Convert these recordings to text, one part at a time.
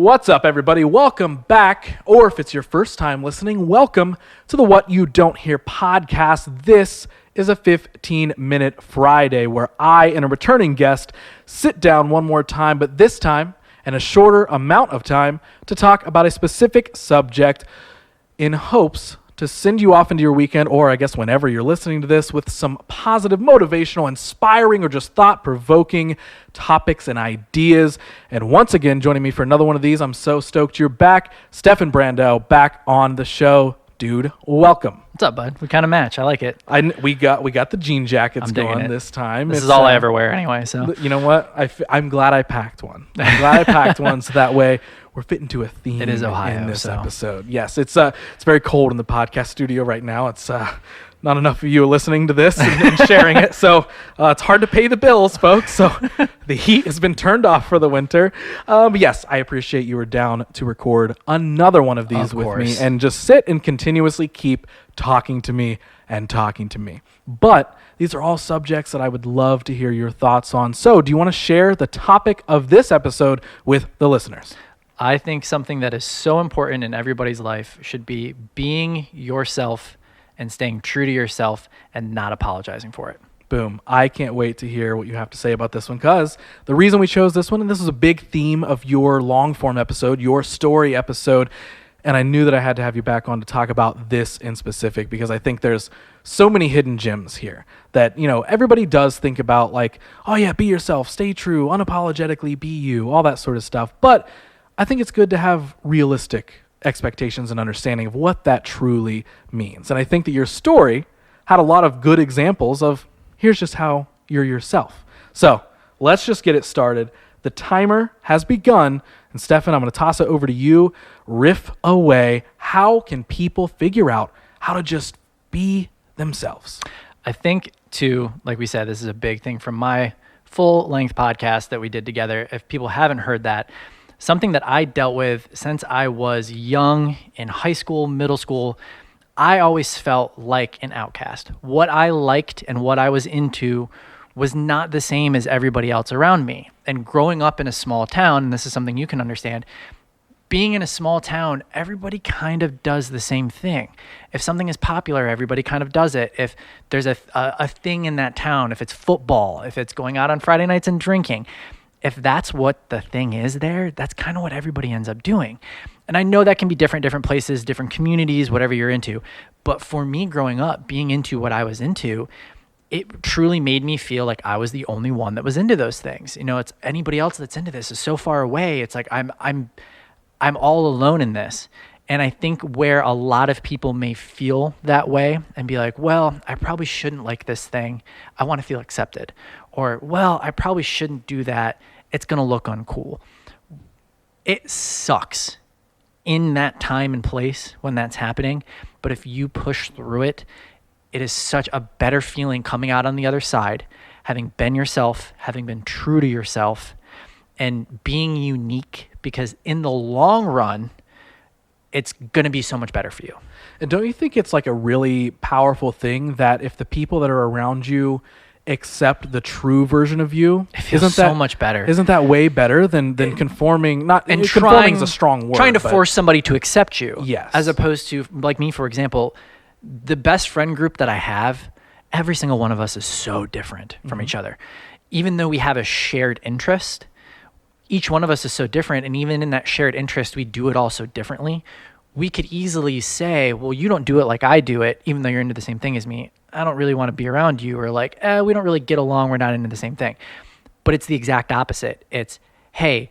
What's up, everybody? Welcome back, or if it's your first time listening, welcome to the What You Don't Hear podcast. This is a 15-minute Friday where I and a returning guest sit down one more time, but this time in a shorter amount of time to talk about a specific subject in hopes to send you off into your weekend, or I guess whenever you're listening to this, with some positive, motivational, inspiring, or just thought-provoking topics and ideas. And once again, joining me for another one of these, I'm so stoked you're back. Stefan Brandow back on the show. Dude, welcome. What's up, bud? We kind of match. I like it. We got the jean jackets going this time. This is all I ever wear anyway. So you know what? I'm glad I packed one. I'm glad I packed one so that way we're fitting to a theme. It is Ohio, in this episode. Yes, it's very cold in the podcast studio right now. It's not enough of you listening to this and sharing it, so it's hard to pay the bills, folks. So the heat has been turned off for the winter. But yes, I appreciate you were down to record another one of these with me and just sit and continuously keep talking to me and talking to me. But these are all subjects that I would love to hear your thoughts on. So do you want to share the topic of this episode with the listeners? I think something that is so important in everybody's life should be being yourself and staying true to yourself and not apologizing for it. Boom. I can't wait to hear what you have to say about this one, because the reason we chose this one, and this is a big theme of your long form episode, your story episode, and I knew that I had to have you back on to talk about this in specific, because I think there's so many hidden gems here that, you know, everybody does think about, like, oh yeah, be yourself, stay true, unapologetically be you, all that sort of stuff. But I think it's good to have realistic expectations and understanding of what that truly means. And I think that your story had a lot of good examples of here's just how you're yourself. So let's just get it started. The timer has begun. And Stefan, I'm going to toss it over to you. Riff away. How can people figure out how to just be themselves? I think, too, like we said, this is a big thing from my full-length podcast that we did together. If people haven't heard that, something that I dealt with since I was young, in high school, middle school, I always felt like an outcast. What I liked and what I was into was not the same as everybody else around me. And growing up in a small town, and this is something you can understand, being in a small town, everybody kind of does the same thing. If something is popular, everybody kind of does it. If there's a thing in that town, if it's football, if it's going out on Friday nights and drinking, if that's what the thing is there, that's kind of what everybody ends up doing. And I know that can be different places, different communities, whatever you're into. But for me growing up, being into what I was into, it truly made me feel like I was the only one that was into those things. You know, it's anybody else that's into this is so far away. It's like I'm all alone in this. And I think where a lot of people may feel that way and be like, well, I probably shouldn't like this thing. I want to feel accepted. Or, well, I probably shouldn't do that. It's going to look uncool. It sucks in that time and place when that's happening. But if you push through it, it is such a better feeling coming out on the other side, having been yourself, having been true to yourself, and being unique, because in the long run, it's going to be so much better for you. And don't you think it's like a really powerful thing that if the people that are around you accept the true version of you, it feels so much better. Isn't that way better than conforming? Not and conforming is a strong word. Trying to force somebody to accept you. Yes. As opposed to, like me, for example, the best friend group that I have, every single one of us is so different from each other. Even though we have a shared interest, each one of us is so different, and even in that shared interest, we do it all so differently. We could easily say, well, you don't do it like I do it, even though you're into the same thing as me. I don't really want to be around you, or like, we don't really get along. We're not into the same thing. But it's the exact opposite. It's, hey,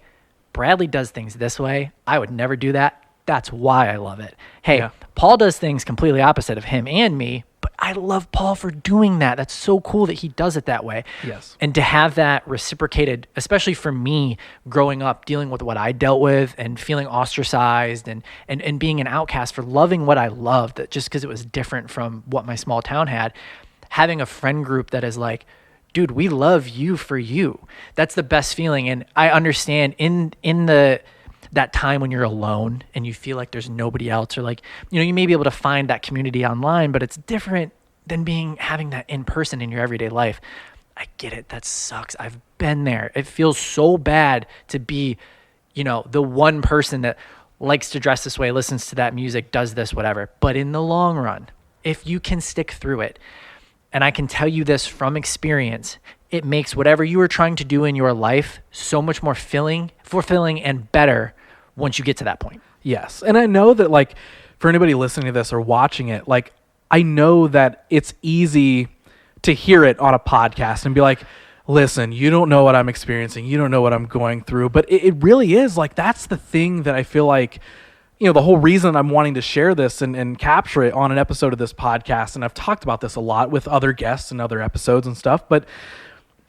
Bradley does things this way. I would never do that. That's why I love it. Hey, Paul does things completely opposite of him and me, but I love Paul for doing that. That's so cool that he does it that way. Yes. And to have that reciprocated, especially for me growing up, dealing with what I dealt with and feeling ostracized and being an outcast for loving what I loved, that just because it was different from what my small town had, having a friend group that is like, dude, we love you for you. That's the best feeling. And I understand in that time when you're alone and you feel like there's nobody else, or like, you know, you may be able to find that community online, but it's different than having that in person in your everyday life. I get it. That sucks. I've been there. It feels so bad to be the one person that likes to dress this way, listens to that music, does this, whatever. But in the long run, if you can stick through it, and I can tell you this from experience, it makes whatever you are trying to do in your life so much more fulfilling and better once you get to that point. Yes. And I know that, like, for anybody listening to this or watching it, like, I know that it's easy to hear it on a podcast and be like, listen, you don't know what I'm experiencing. You don't know what I'm going through. But it really is, like, that's the thing that I feel like, the whole reason I'm wanting to share this and capture it on an episode of this podcast. And I've talked about this a lot with other guests and other episodes and stuff. But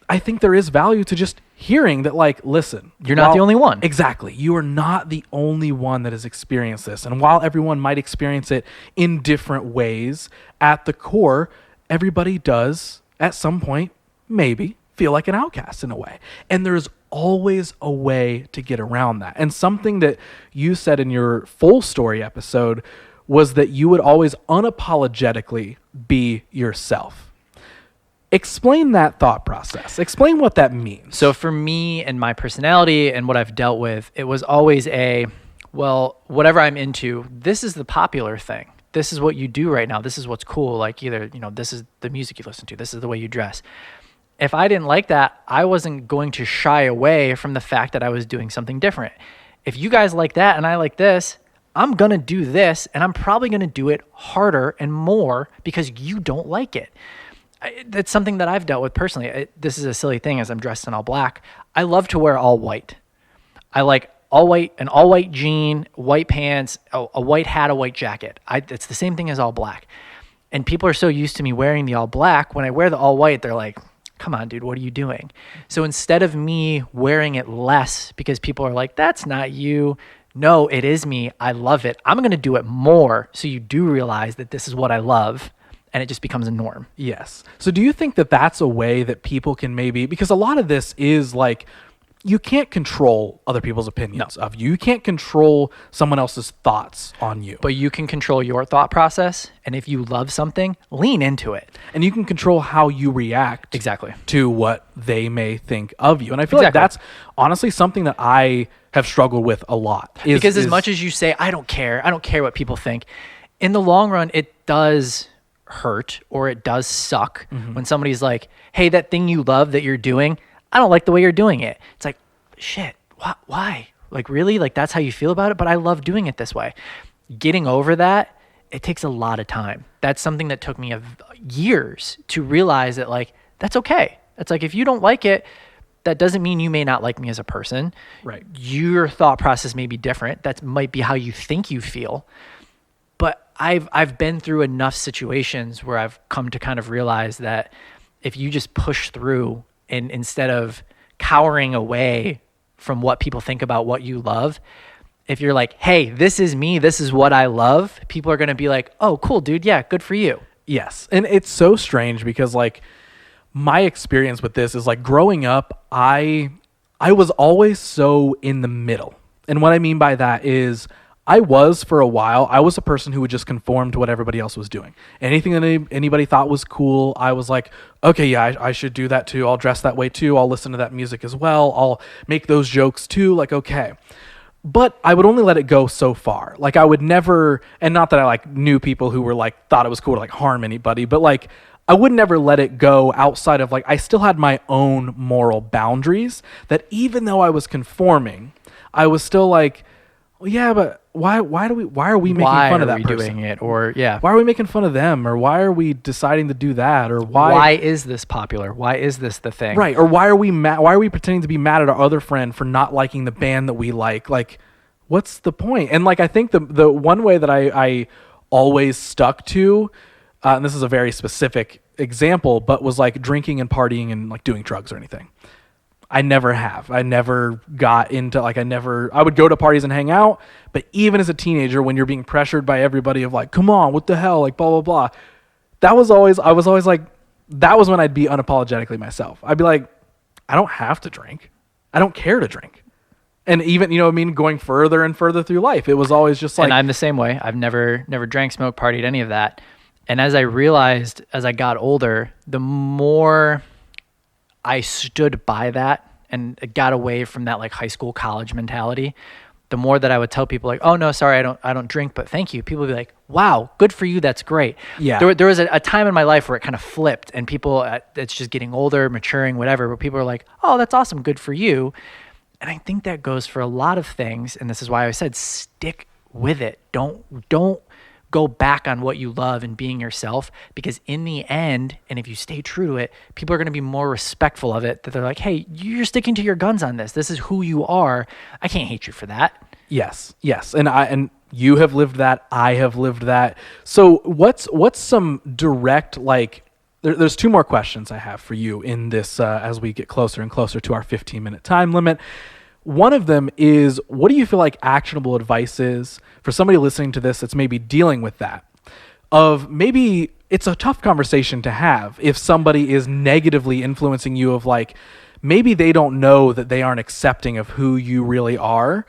I think there is value to just hearing that, like, listen, you're not the only one. Exactly. You are not the only one that has experienced this. And while everyone might experience it in different ways, at the core, everybody does at some point maybe feel like an outcast in a way. And there's always a way to get around that. And something that you said in your full story episode was that you would always unapologetically be yourself. Explain that thought process. Explain what that means. So for me and my personality and what I've dealt with, it was always whatever I'm into, this is the popular thing. This is what you do right now. This is what's cool. Like either, this is the music you listen to. This is the way you dress. If I didn't like that, I wasn't going to shy away from the fact that I was doing something different. If you guys like that and I like this, I'm going to do this, and I'm probably going to do it harder and more because you don't like it. That's something that I've dealt with personally. This is a silly thing as I'm dressed in all black. I love to wear all white. I like all white, an all white jean, white pants, a white hat, a white jacket. It's the same thing as all black. And people are so used to me wearing the all black. When I wear the all white, they're like, come on, dude, what are you doing? So instead of me wearing it less because people are like, that's not you. No, it is me. I love it. I'm going to do it more so you do realize that this is what I love. And it just becomes a norm. Yes. So do you think that that's a way that people can maybe, because a lot of this is like, you can't control other people's opinions of you. You can't control someone else's thoughts on you. But you can control your thought process. And if you love something, lean into it. And you can control how you react exactly to what they may think of you. And I feel like that's honestly something that I have struggled with a lot. Because as much as you say, I don't care what people think, in the long run, it does hurt or it does suck when somebody's like, hey, that thing you love that you're doing, I don't like the way you're doing it. It's like, shit, why? Like, really? Like, that's how you feel about it? But I love doing it this way. Getting over that, it takes a lot of time. That's something that took me years to realize that, like, that's okay. It's like, if you don't like it, that doesn't mean you may not like me as a person. Right. Your thought process may be different. That might be how you think you feel. But I've been through enough situations where I've come to kind of realize that if you just push through and instead of cowering away from what people think about what you love, if you're like, hey, this is me, this is what I love, people are going to be like, oh, cool, dude. Yeah, good for you. Yes. And it's so strange because, like, my experience with this is, like, growing up, I was always so in the middle. And what I mean by that is for a while, I was a person who would just conform to what everybody else was doing. Anything that anybody thought was cool, I was like, okay, yeah, I should do that too. I'll dress that way too. I'll listen to that music as well. I'll make those jokes too. Like, okay. But I would only let it go so far. Like, I would never, and not that I like knew people who were like, thought it was cool to like harm anybody, but like, I would never let it go outside of, like, I still had my own moral boundaries that even though I was conforming, I was still like, well, yeah, but why are we making fun of that person? Why are we doing it? Or yeah. Why are we making fun of them? Or why are we deciding to do that? Or why is this popular? Why is this the thing? Right. Or why are we why are we pretending to be mad at our other friend for not liking the band that we like? Like, what's the point? And like, I think the one way that I always stuck to, and this is a very specific example, but was like drinking and partying and like doing drugs or anything. I never have. I never got into, like, I would go to parties and hang out, but even as a teenager, when you're being pressured by everybody of like, come on, what the hell, like, blah, blah, blah. I was always like, that was when I'd be unapologetically myself. I'd be like, I don't have to drink. I don't care to drink. And even, going further and further through life, it was always just like. And I'm the same way. I've never drank, smoked, partied, any of that. And as I realized, as I got older, the more I stood by that and got away from that like high school, college mentality, the more that I would tell people like, oh no, sorry, I don't drink, but thank you. People would be like, wow, good for you. That's great. Yeah. There was a time in my life where it kind of flipped, and people, it's just getting older, maturing, whatever, but people are like, oh, that's awesome. Good for you. And I think that goes for a lot of things. And this is why I said, stick with it. Don't go back on what you love and being yourself, because in the end, and if you stay true to it, people are going to be more respectful of it, that they're like, hey, you're sticking to your guns on this. This is who you are. I can't hate you for that. Yes. And you have lived that. I have lived that. So what's some direct, like, there's two more questions I have for you in this as we get closer and closer to our 15-minute time limit. One of them is, what do you feel like actionable advice is for somebody listening to this that's maybe dealing with that? Of maybe it's a tough conversation to have if somebody is negatively influencing you, of like, maybe they don't know that they aren't accepting of who you really are.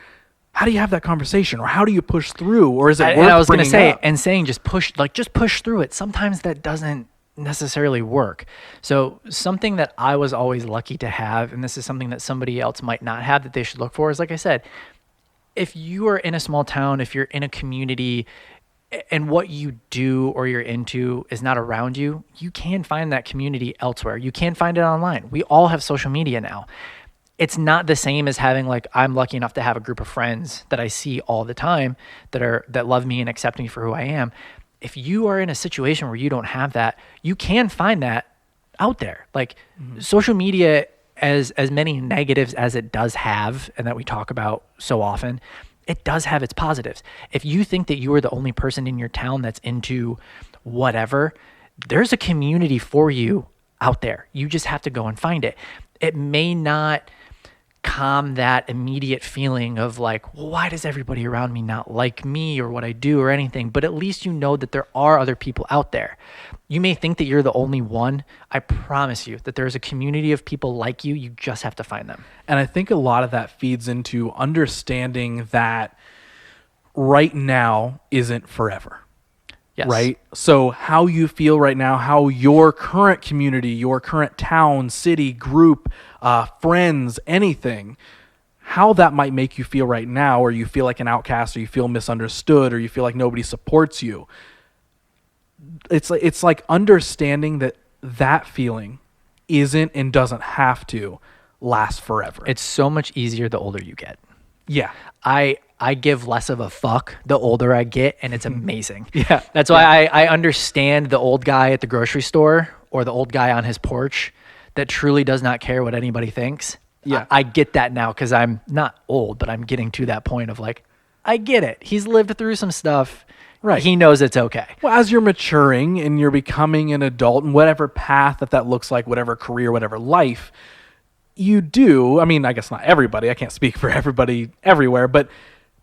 How do you have that conversation, or how do you push through, or is it worth and I was going to say, up? and saying just push through it. Sometimes that doesn't necessarily work. So something that I was always lucky to have, and this is something that somebody else might not have that they should look for, is, like I said, if you are in a small town, if you're in a community and what you do or you're into is not around you, you can find that community elsewhere. You can find it online. We all have social media now. It's not the same as having, like, I'm lucky enough to have a group of friends that I see all the time that love me and accept me for who I am. If you are in a situation where you don't have that, you can find that out there. Like, social media, as many negatives as it does have, and that we talk about so often, it does have its positives. If you think that you are the only person in your town that's into whatever, there's a community for you out there. You just have to go and find it. It may not calm that immediate feeling of like, well, why does everybody around me not like me or what I do or anything? But at least you know that there are other people out there. You may think that you're the only one. I promise you that there's a community of people like you. You just have to find them. And I think a lot of that feeds into understanding that right now isn't forever. Yes. Right? So how you feel right now, how your current community, your current town, city, group, friends, anything, how that might make you feel right now, or you feel like an outcast, or you feel misunderstood, or you feel like nobody supports you. It's like understanding that feeling isn't and doesn't have to last forever. It's so much easier the older you get. Yeah. I give less of a fuck the older I get, and it's amazing. Yeah. That's why I understand the old guy at the grocery store or the old guy on his porch that truly does not care what anybody thinks. Yeah. I get that now, because I'm not old, but I'm getting to that point of like, I get it. He's lived through some stuff. Right. He knows it's okay. Well, as you're maturing and you're becoming an adult, in whatever path that looks like, whatever career, whatever life, you do, I mean, I guess not everybody, I can't speak for everybody everywhere, but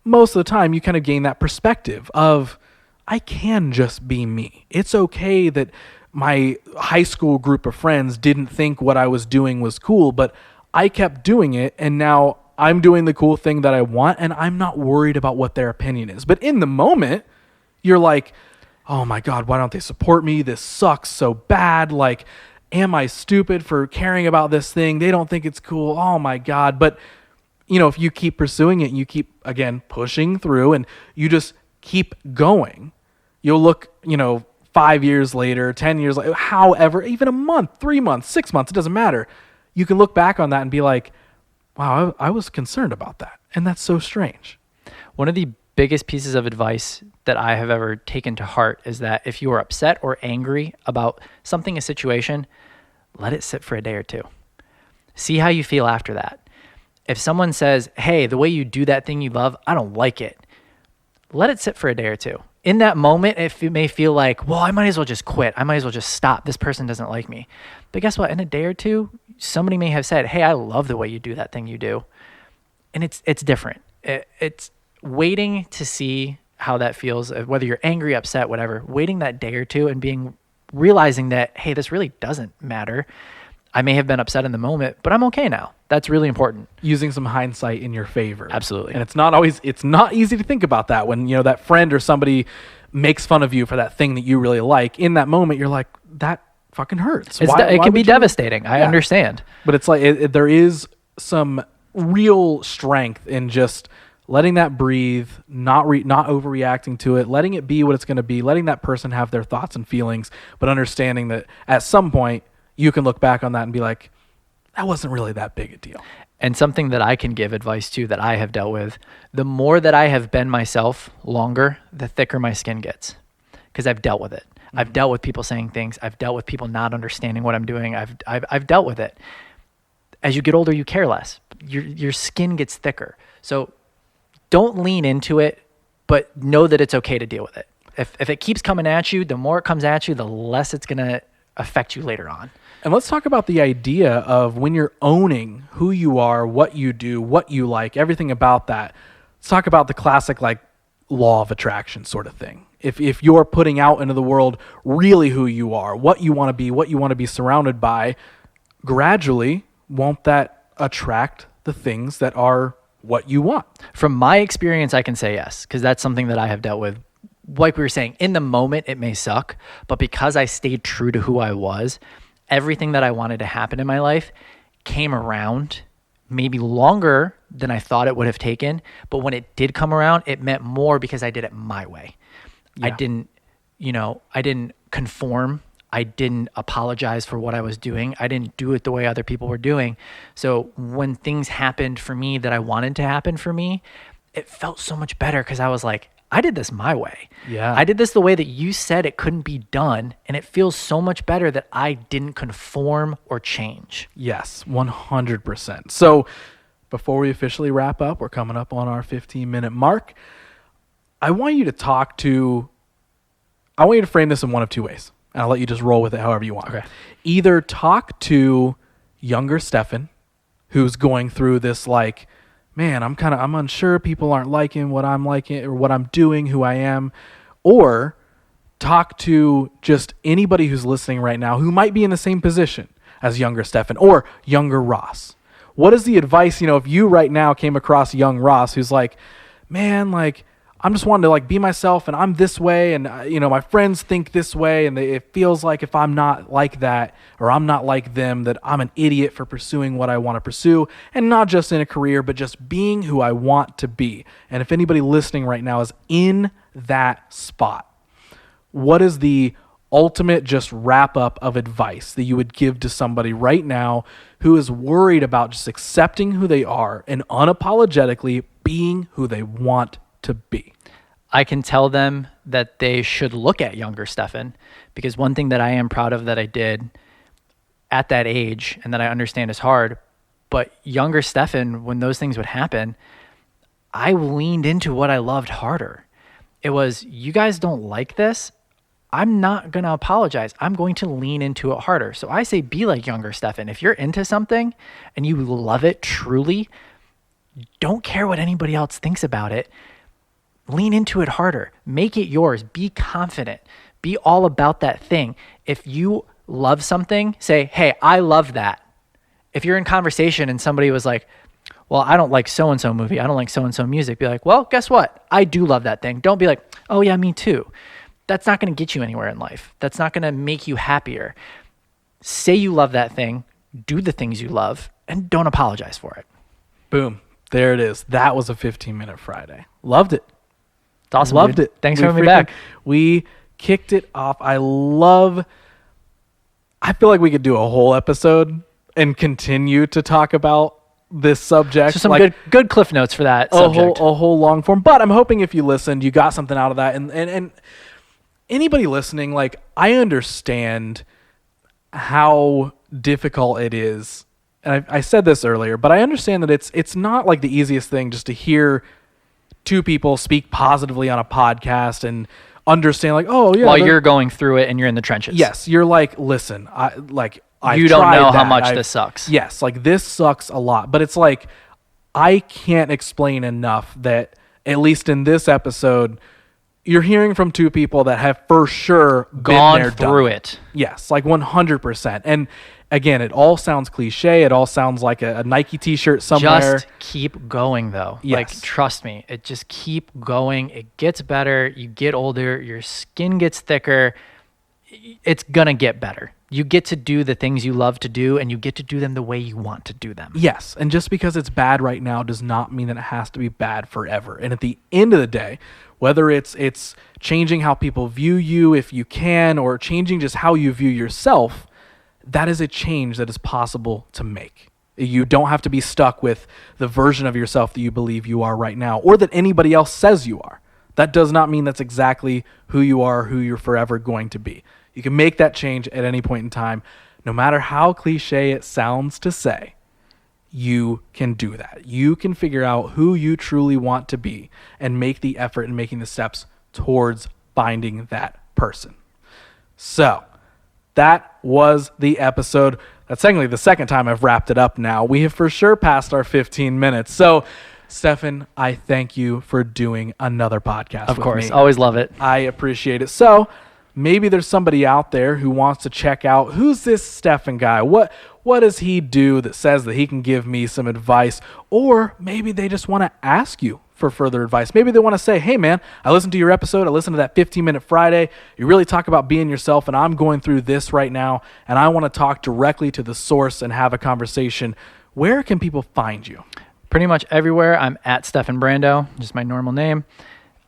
most of the time you kind of gain that perspective of, I can just be me. It's okay that my high school group of friends didn't think what I was doing was cool, but I kept doing it, and now I'm doing the cool thing that I want, and I'm not worried about what their opinion is. But in the moment, you're like, oh my God, why don't they support me? This sucks so bad. Like, am I stupid for caring about this thing? They don't think it's cool. Oh my God. But, if you keep pursuing it and you keep, again, pushing through and you just keep going, you'll look, 5 years later, 10 years later, however, even a month, 3 months, 6 months, it doesn't matter. You can look back on that and be like, wow, I was concerned about that. And that's so strange. One of the biggest pieces of advice that I have ever taken to heart is that if you are upset or angry about something, a situation, let it sit for a day or two. See how you feel after that. If someone says, hey, the way you do that thing you love, I don't like it, let it sit for a day or two. In that moment, it may feel like, well, I might as well just quit. I might as well just stop. This person doesn't like me. But guess what? In a day or two, somebody may have said, hey, I love the way you do that thing you do. And it's different. It's waiting to see how that feels, whether you're angry, upset, whatever, waiting that day or two and realizing that, hey, this really doesn't matter. I may have been upset in the moment, but I'm okay now. That's really important. Using some hindsight in your favor. Absolutely. And it's not easy to think about that when, that friend or somebody makes fun of you for that thing that you really like. In that moment, you're like, that fucking hurts. It can be devastating. I understand. But it's like, there is some real strength in just letting that breathe, not overreacting to it, letting it be what it's going to be, letting that person have their thoughts and feelings, but understanding that at some point you can look back on that and be like, that wasn't really that big a deal. And something that I can give advice to that I have dealt with, the more that I have been myself longer, the thicker my skin gets, because I've dealt with it. Mm-hmm. I've dealt with people saying things. I've dealt with people not understanding what I'm doing. I've dealt with it. As you get older, you care less. Your skin gets thicker. So don't lean into it, but know that it's okay to deal with it. If it keeps coming at you, the more it comes at you, the less it's going to affect you later on. And let's talk about the idea of when you're owning who you are, what you do, what you like, everything about that. Let's talk about the classic like law of attraction sort of thing. If you're putting out into the world really who you are, what you want to be surrounded by, gradually won't that attract the things that are what you want? From my experience, I can say yes, because that's something that I have dealt with. Like we were saying, in the moment, it may suck, but because I stayed true to who I was, everything that I wanted to happen in my life came around maybe longer than I thought it would have taken. But when it did come around, it meant more because I did it my way. Yeah. I didn't conform. I didn't apologize for what I was doing. I didn't do it the way other people were doing. So when things happened for me that I wanted to happen for me, it felt so much better because I was like, I did this my way. Yeah. I did this the way that you said it couldn't be done. And it feels so much better that I didn't conform or change. Yes, 100%. So before we officially wrap up, we're coming up on our 15-minute mark. I want you to frame this in one of two ways. And I'll let you just roll with it however you want. Okay. Either talk to younger Stefan, who's going through this like, man, I'm unsure, people aren't liking what I'm liking or what I'm doing, who I am, or talk to just anybody who's listening right now who might be in the same position as younger Stefan or younger Ross. What is the advice, if you right now came across young Ross who's like, man, like, I'm just wanting to like be myself and I'm this way and my friends think this way and it feels like if I'm not like that or I'm not like them that I'm an idiot for pursuing what I want to pursue, and not just in a career but just being who I want to be. And if anybody listening right now is in that spot, what is the ultimate just wrap up of advice that you would give to somebody right now who is worried about just accepting who they are and unapologetically being who they want to be? I can tell them that they should look at younger Stefan, because one thing that I am proud of that I did at that age and that I understand is hard, but younger Stefan, when those things would happen, I leaned into what I loved harder. It was, you guys don't like this, I'm not going to apologize. I'm going to lean into it harder. So I say be like younger Stefan. If you're into something and you love it truly, don't care what anybody else thinks about it. Lean into it harder. Make it yours. Be confident. Be all about that thing. If you love something, say, hey, I love that. If you're in conversation and somebody was like, well, I don't like so-and-so movie, I don't like so-and-so music, be like, well, guess what? I do love that thing. Don't be like, oh yeah, me too. That's not going to get you anywhere in life. That's not going to make you happier. Say you love that thing, do the things you love, and don't apologize for it. Boom. There it is. That was a 15-minute Friday. Loved it. It's awesome. Loved dude. it. Thanks for having me back. We kicked it off. I feel like we could do a whole episode and continue to talk about this subject. So some good cliff notes for that subject. A whole long form. But I'm hoping if you listened, you got something out of that. And anybody listening, like, I understand how difficult it is. And I said this earlier, but I understand that it's not like the easiest thing just to hear two people speak positively on a podcast and understand like, oh yeah. While you're going through it and you're in the trenches. Yes. You're like, listen, you don't know how much this sucks. Yes. Like this sucks a lot, but it's like, I can't explain enough that at least in this episode, you're hearing from two people that have for sure gone through it. Yes. Like 100%. And again, it all sounds cliche. It all sounds like a Nike t-shirt somewhere. Just keep going though. Yes. Like, trust me, it just keep going. It gets better. You get older, your skin gets thicker. It's going to get better. you get to do the things you love to do, and you get to do them the way you want to do them. Yes, and just because it's bad right now does not mean that it has to be bad forever. And at the end of the day, whether it's changing how people view you if you can, or changing just how you view yourself, that is a change that is possible to make. You don't have to be stuck with the version of yourself that you believe you are right now, or that anybody else says you are. That does not mean that's exactly who you are, who you're forever going to be. You can make that change at any point in time. No matter how cliche it sounds to say, you can do that. You can figure out who you truly want to be and make the effort in making the steps towards finding that person. So that was the episode. That's technically the second time I've wrapped it up now. We have for sure passed our 15 minutes. So Stefan, I thank you for doing another podcast with me. Of course, always love it. I appreciate it. So maybe there's somebody out there who wants to check out, who's this Stefan guy? What does he do that says that he can give me some advice? Or maybe they just want to ask you for further advice. Maybe they want to say, hey man, I listened to your episode. I listened to that 15-minute Friday. You really talk about being yourself, and I'm going through this right now, and I want to talk directly to the source and have a conversation. Where can people find you? Pretty much everywhere. I'm at Stefan Brandow, just my normal name.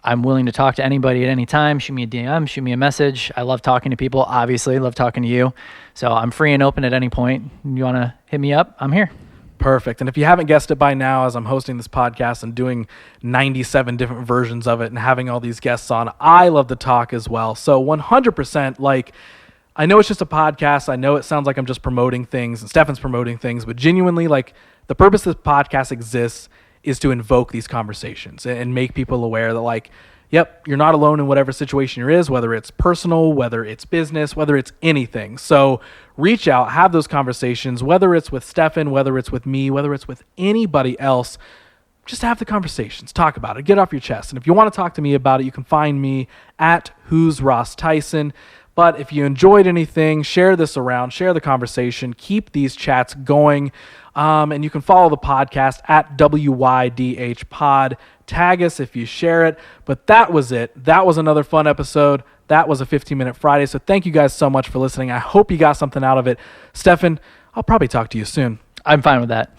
I'm willing to talk to anybody at any time. Shoot me a DM, shoot me a message. I love talking to people, obviously. Love talking to you. So I'm free and open at any point. You want to hit me up? I'm here. Perfect. And if you haven't guessed it by now, as I'm hosting this podcast and doing 97 different versions of it and having all these guests on, I love to talk as well. So 100%, I know it's just a podcast. I know it sounds like I'm just promoting things and Stefan's promoting things, but genuinely, the purpose of this podcast exists is to invoke these conversations and make people aware that, yep, you're not alone in whatever situation you're in, whether it's personal, whether it's business, whether it's anything. So reach out, have those conversations, whether it's with Stefan, whether it's with me, whether it's with anybody else. Just have the conversations, talk about it, get off your chest. And if you want to talk to me about it, you can find me at Who's Ross Theisen. But if you enjoyed anything, share this around, share the conversation, keep these chats going. And you can follow the podcast at WYDH Pod. Tag us if you share it. But that was it. That was another fun episode. That was a 15-minute Friday. So thank you guys so much for listening. I hope you got something out of it. Stefan, I'll probably talk to you soon. I'm fine with that.